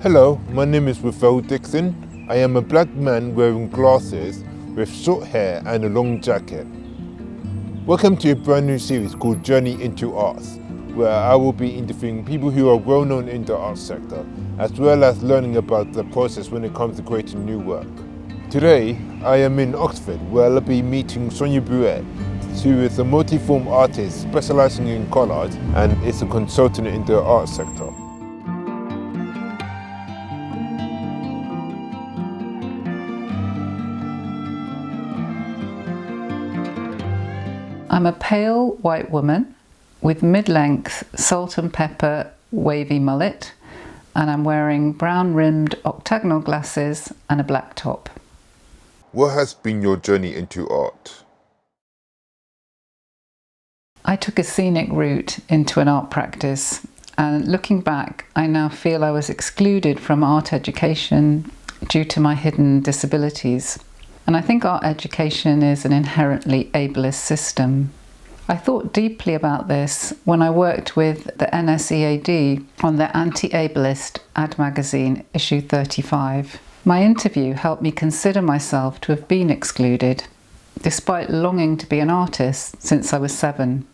Hello, my name is Revell Dixon. I am a black man wearing glasses with short hair and a long jacket. Welcome to a brand new series called Journey into Arts, where I will be interviewing people who are well known in the arts sector, as well as learning about the process when it comes to creating new work. Today, I am in Oxford, where I'll be meeting Sonia Boué, who is a multi-form artist specializing in collage and is a consultant in the arts sector. I'm a pale white woman with mid-length salt and pepper wavy mullet, and I'm wearing brown-rimmed octagonal glasses and a black top. What has been your journey into art? I took a scenic route into an art practice, and looking back, I now feel I was excluded from art education due to my hidden disabilities. And I think art education is an inherently ableist system. I thought deeply about this when I worked with the NSEAD on their anti-ableist ad magazine, issue 35. My interview helped me consider myself to have been excluded, despite longing to be an artist since I was 7.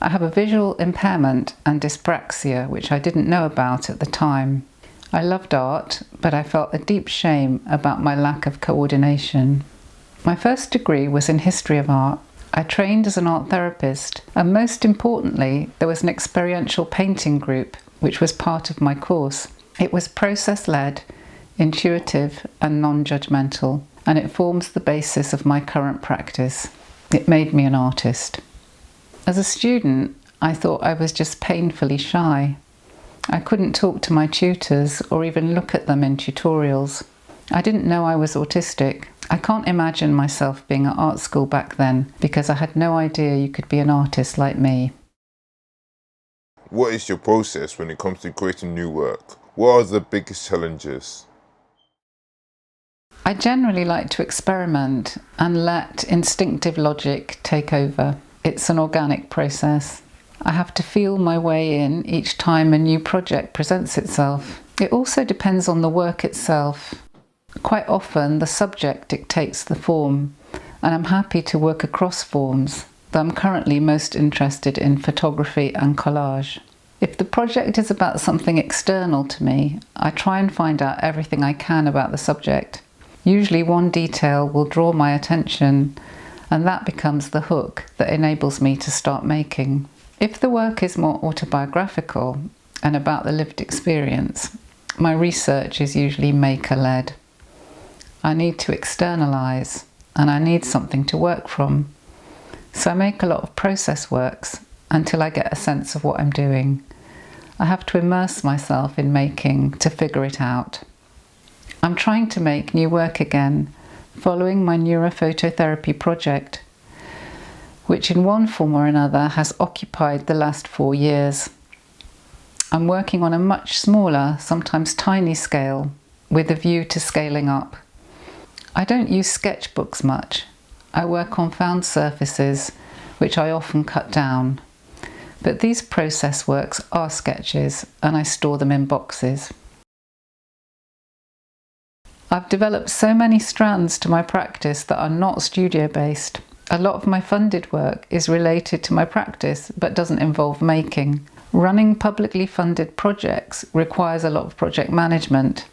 I have a visual impairment and dyspraxia, which I didn't know about at the time. I loved art, but I felt a deep shame about my lack of coordination. My first degree was in history of art. I trained as an art therapist, and most importantly, there was an experiential painting group, which was part of my course. It was process-led, intuitive, and non-judgmental, and it forms the basis of my current practice. It made me an artist. As a student, I thought I was just painfully shy. I couldn't talk to my tutors or even look at them in tutorials. I didn't know I was autistic. I can't imagine myself being at art school back then because I had no idea you could be an artist like me. What is your process when it comes to creating new work? What are the biggest challenges? I generally like to experiment and let instinctive logic take over. It's an organic process. I have to feel my way in each time a new project presents itself. It also depends on the work itself. Quite often the subject dictates the form, and I'm happy to work across forms, though I'm currently most interested in photography and collage. If the project is about something external to me, I try and find out everything I can about the subject. Usually one detail will draw my attention, and that becomes the hook that enables me to start making. If the work is more autobiographical and about the lived experience, my research is usually maker-led. I need to externalize, and I need something to work from. So I make a lot of process works until I get a sense of what I'm doing. I have to immerse myself in making to figure it out. I'm trying to make new work again, following my neurophototherapy project, which in one form or another has occupied the last 4 years. I'm working on a much smaller, sometimes tiny scale, with a view to scaling up. I don't use sketchbooks much. I work on found surfaces, which I often cut down. But these process works are sketches, and I store them in boxes. I've developed so many strands to my practice that are not studio-based. A lot of my funded work is related to my practice, but doesn't involve making. Running publicly funded projects requires a lot of project management.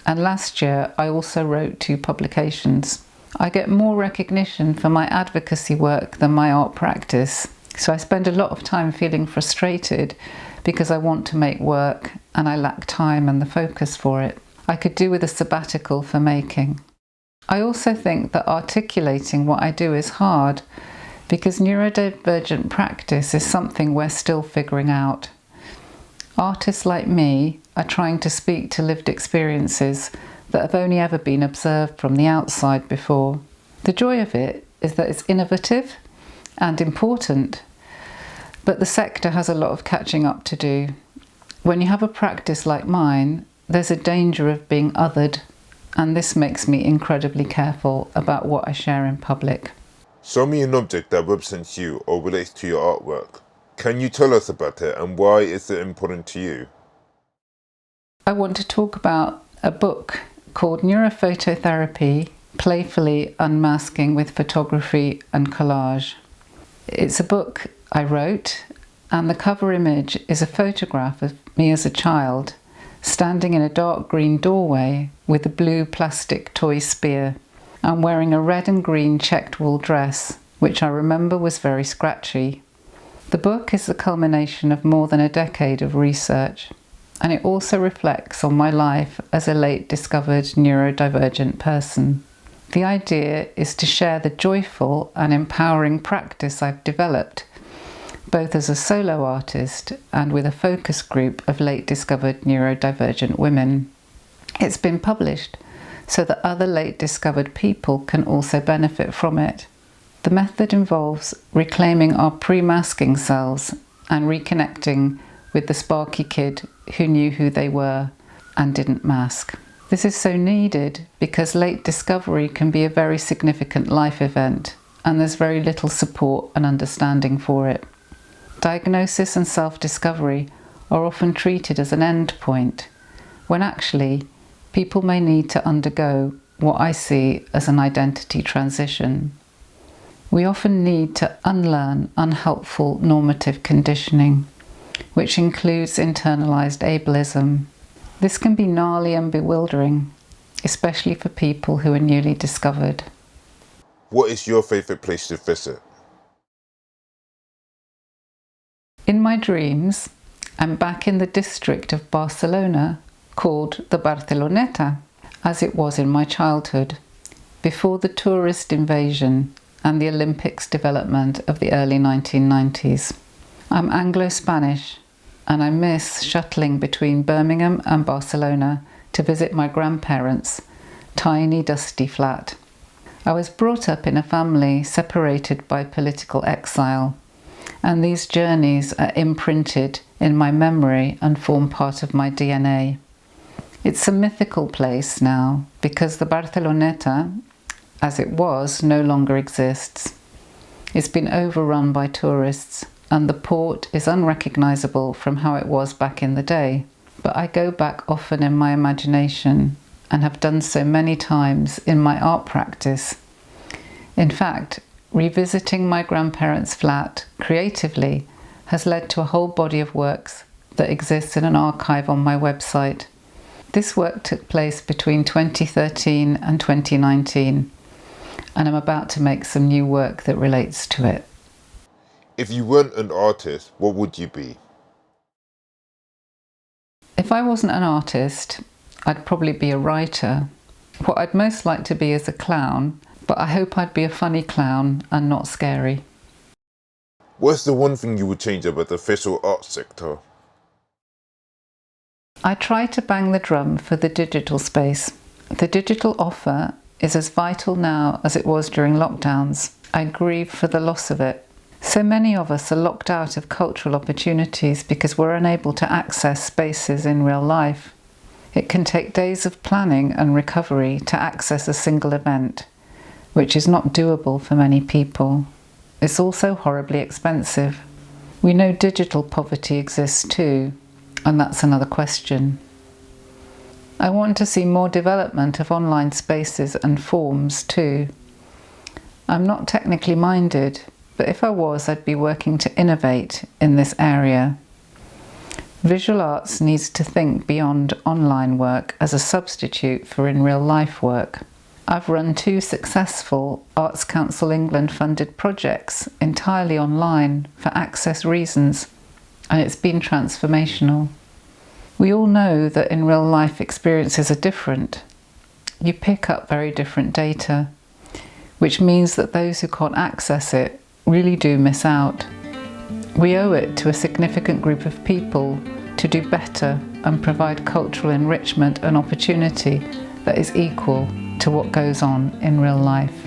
And last year, I also wrote 2 publications. I get more recognition for my advocacy work than my art practice. So I spend a lot of time feeling frustrated because I want to make work and I lack time and the focus for it. I could do with a sabbatical for making. I also think that articulating what I do is hard because neurodivergent practice is something we're still figuring out. Artists like me are trying to speak to lived experiences that have only ever been observed from the outside before. The joy of it is that it's innovative and important, but the sector has a lot of catching up to do. When you have a practice like mine, there's a danger of being othered, and this makes me incredibly careful about what I share in public. Show me an object that represents you or relates to your artwork. Can you tell us about it and why is it important to you? I want to talk about a book called Neurophototherapy, Playfully Unmasking with Photography and Collage. It's a book I wrote, and the cover image is a photograph of me as a child, standing in a dark green doorway with a blue plastic toy spear. I'm wearing a red and green checked wool dress, which I remember was very scratchy. The book is the culmination of more than a decade of research, and it also reflects on my life as a late discovered neurodivergent person. The idea is to share the joyful and empowering practice I've developed, both as a solo artist and with a focus group of late discovered neurodivergent women. It's been published so that other late discovered people can also benefit from it. The method involves reclaiming our pre-masking selves and reconnecting with the sparky kid who knew who they were and didn't mask. This is so needed because late discovery can be a very significant life event, and there's very little support and understanding for it. Diagnosis and self-discovery are often treated as an end point, when actually people may need to undergo what I see as an identity transition. We often need to unlearn unhelpful normative conditioning, which includes internalized ableism. This can be gnarly and bewildering, especially for people who are newly discovered. What is your favourite place to visit? In my dreams, I'm back in the district of Barcelona called the Barceloneta, as it was in my childhood, before the tourist invasion and the Olympics development of the early 1990s. I'm Anglo-Spanish, and I miss shuttling between Birmingham and Barcelona to visit my grandparents' tiny dusty flat. I was brought up in a family separated by political exile, and these journeys are imprinted in my memory and form part of my DNA. It's a mythical place now because the Barceloneta, as it was, no longer exists. It's been overrun by tourists, and the port is unrecognisable from how it was back in the day. But I go back often in my imagination and have done so many times in my art practice. In fact, revisiting my grandparents' flat creatively has led to a whole body of works that exists in an archive on my website. This work took place between 2013 and 2019, and I'm about to make some new work that relates to it. If you weren't an artist, what would you be? If I wasn't an artist, I'd probably be a writer. What I'd most like to be is a clown, but I hope I'd be a funny clown and not scary. What's the one thing you would change about the visual arts sector? I try to bang the drum for the digital space. The digital offer is as vital now as it was during lockdowns. I grieve for the loss of it. So many of us are locked out of cultural opportunities because we're unable to access spaces in real life. It can take days of planning and recovery to access a single event, which is not doable for many people. It's also horribly expensive. We know digital poverty exists too, and that's another question. I want to see more development of online spaces and forms too. I'm not technically minded, but if I was, I'd be working to innovate in this area. Visual arts needs to think beyond online work as a substitute for in real life work. I've run 2 successful Arts Council England funded projects entirely online for access reasons, and it's been transformational. We all know that in real life experiences are different. You pick up very different data, which means that those who can't access it really do miss out. We owe it to a significant group of people to do better and provide cultural enrichment and opportunity that is equal to what goes on in real life.